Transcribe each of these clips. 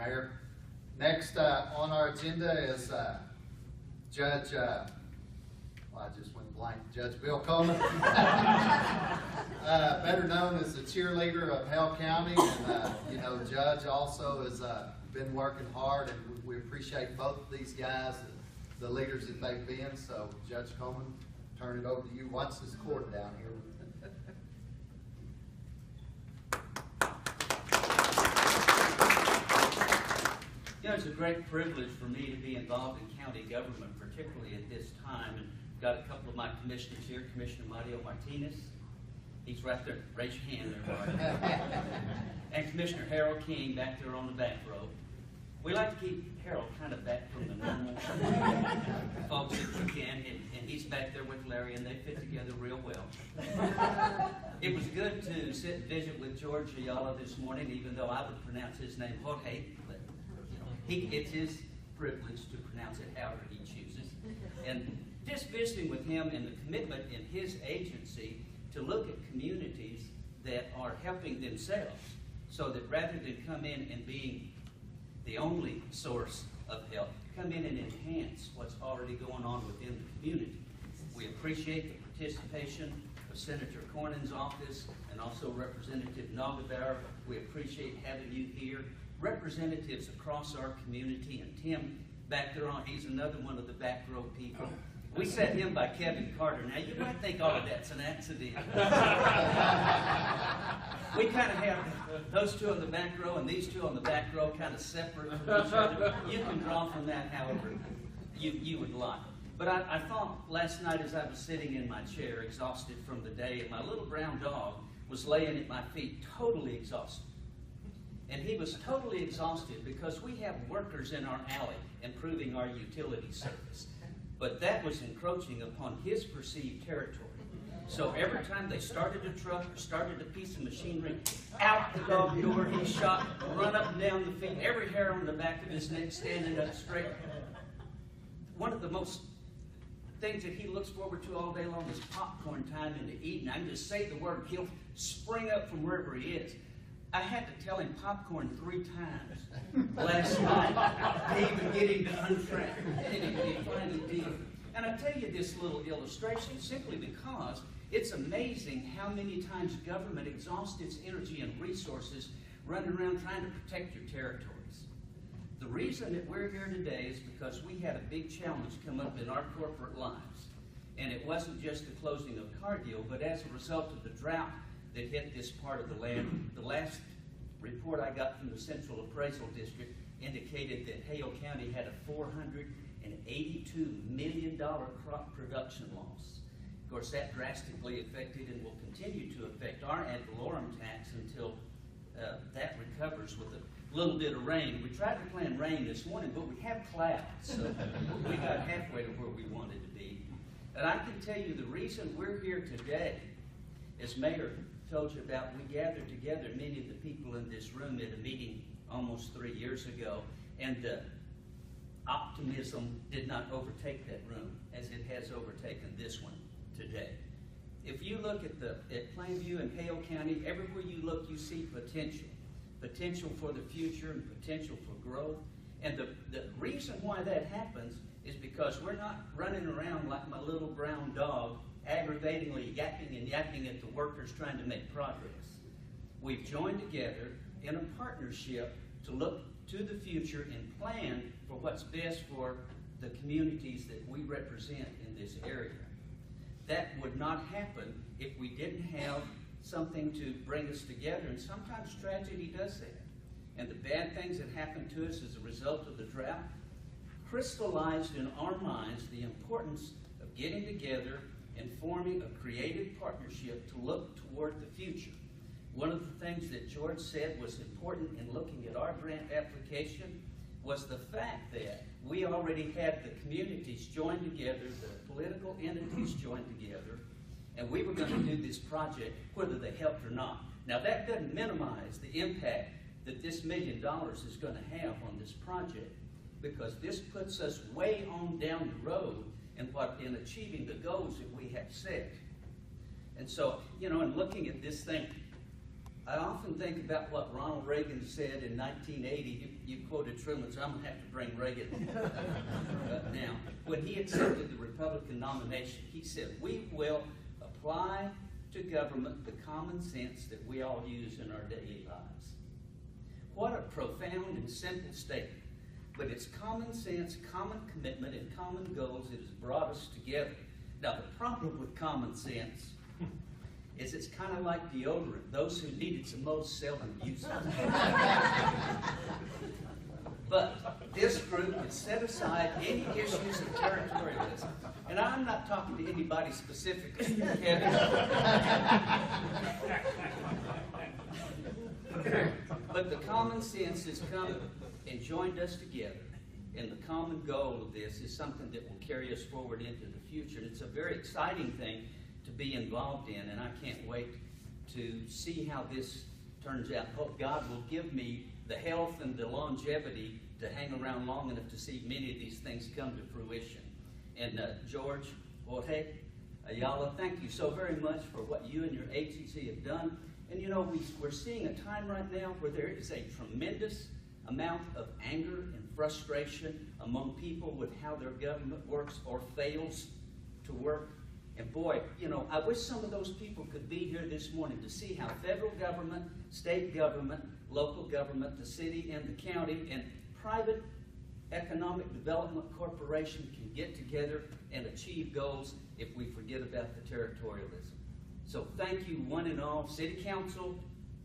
Mayor. Next on our agenda is Judge, well, I just went blank, Judge Bill Coleman, better known as the cheerleader of Hale County, and you know, Judge also has been working hard, and we appreciate both of these guys, the leaders that they've been. So, Judge Coleman, turn it over to you. Watch this court down here. You know, it's a great privilege for me to be involved in county government, particularly at this time. And I've got a couple of my commissioners here, Commissioner Mario Martinez. He's right there. Raise your hand there, Mario. And Commissioner Harold King back there on the back row. We like to keep Harold kind of back from the normal folks if we can, and he's back there with Larry, and they fit together real well. It was good to sit and visit with George Ayala this morning, even though I would pronounce his name Jorge, but it's his privilege to pronounce it however he chooses. And just visiting with him and the commitment in his agency to look at communities that are helping themselves, so that rather than come in and being the only source of help, come in and enhance what's already going on within the community. We appreciate the participation of Senator Cornyn's office and also Representative Naugabauer. We appreciate having you here. Representatives across our community, and Tim back there on, he's another one of the back row people. We set him by Kevin Carter. Now, you might think all of that's an accident. We kind of have those two on the back row and these two on the back row kind of separate from each other. You can draw from that however you would like. But I thought last night as I was sitting in my chair, exhausted from the day, and my little brown dog was laying at my feet, totally exhausted. And he was totally exhausted because we have workers in our alley improving our utility service. But that was encroaching upon his perceived territory. So every time they started a truck or started a piece of machinery, out the dog door he shot, run up and down the feet, every hair on the back of his neck standing up straight. One of the most things that he looks forward to all day long is popcorn time and to eat. And I can just say the word, he'll spring up from wherever he is. I had to tell him popcorn 3 times last night to even get him to untrack. And he finally did. And I tell you this little illustration simply because it's amazing how many times government exhausts its energy and resources running around trying to protect your territories. The reason that we're here today is because we had a big challenge come up in our corporate lives. And it wasn't just the closing of Cargill, but as a result of the drought that hit this part of the land. The last report I got from the Central Appraisal District indicated that Hale County had a $482 million crop production loss. Of course, that drastically affected and will continue to affect our ad valorem tax until that recovers with a little bit of rain. We tried to plan rain this morning, but we have clouds, so we got halfway to where we wanted to be. And I can tell you the reason we're here today, as Mayor told you about, we gathered together many of the people in this room at a meeting almost 3 years ago, and the optimism did not overtake that room as it has overtaken this one today. If you look at Plainview and Hale County, everywhere you look you see potential for the future and potential for growth. And the reason why that happens is because we're not running around like my little brown dog aggravatingly yapping and yapping at the workers trying to make progress. We've joined together in a partnership to look to the future and plan for what's best for the communities that we represent in this area. That would not happen if we didn't have something to bring us together, and sometimes tragedy does that. And the bad things that happened to us as a result of the drought crystallized in our minds the importance of getting together and forming a creative partnership to look toward the future. One of the things that George said was important in looking at our grant application was the fact that we already had the communities joined together, the political entities joined together, and we were going to do this project whether they helped or not. Now that doesn't minimize the impact that this $1 million is going to have on this project, because this puts us way on down the road in achieving the goals that we have set. And so, you know, in looking at this thing, I often think about what Ronald Reagan said in 1980. You quoted Truman, so I'm going to have to bring Reagan now. When he accepted the Republican nomination, he said, "We will apply to government the common sense that we all use in our daily lives." What a profound and simple statement. But it's common sense, common commitment, and common goals that has brought us together. Now, the problem with common sense is it's kind of like deodorant. Those who need it the most seldom use it. But this group has set aside any issues of territorialism. And I'm not talking to anybody specifically, Kevin. But the common sense has come and joined us together. And the common goal of this is something that will carry us forward into the future. And it's a very exciting thing to be involved in, and I can't wait to see how this turns out. Hope God will give me the health and the longevity to hang around long enough to see many of these things come to fruition. And George, Jorge, Ayala, thank you so very much for what you and your agency have done. And you know, we're seeing a time right now where there is a tremendous amount of anger and frustration among people with how their government works or fails to work. And boy, you know, I wish some of those people could be here this morning to see how federal government, state government, local government, the city and the county, and private economic development corporation can get together and achieve goals if we forget about the territorialism. So thank you one and all, City Council,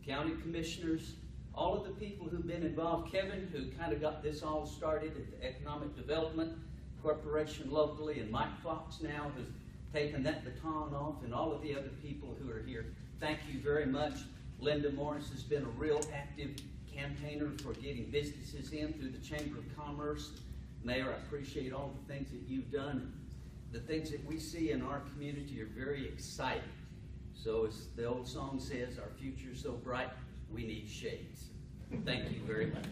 County Commissioners, all of the people who've been involved, Kevin, who kind of got this all started at the Economic Development Corporation locally, and Mike Fox now, who's taken that baton off, and all of the other people who are here. Thank you very much. Linda Morris has been a real active campaigner for getting businesses in through the Chamber of Commerce. Mayor, I appreciate all the things that you've done. The things that we see in our community are very exciting. So as the old song says, our future's so bright, we need shades. Thank you very much.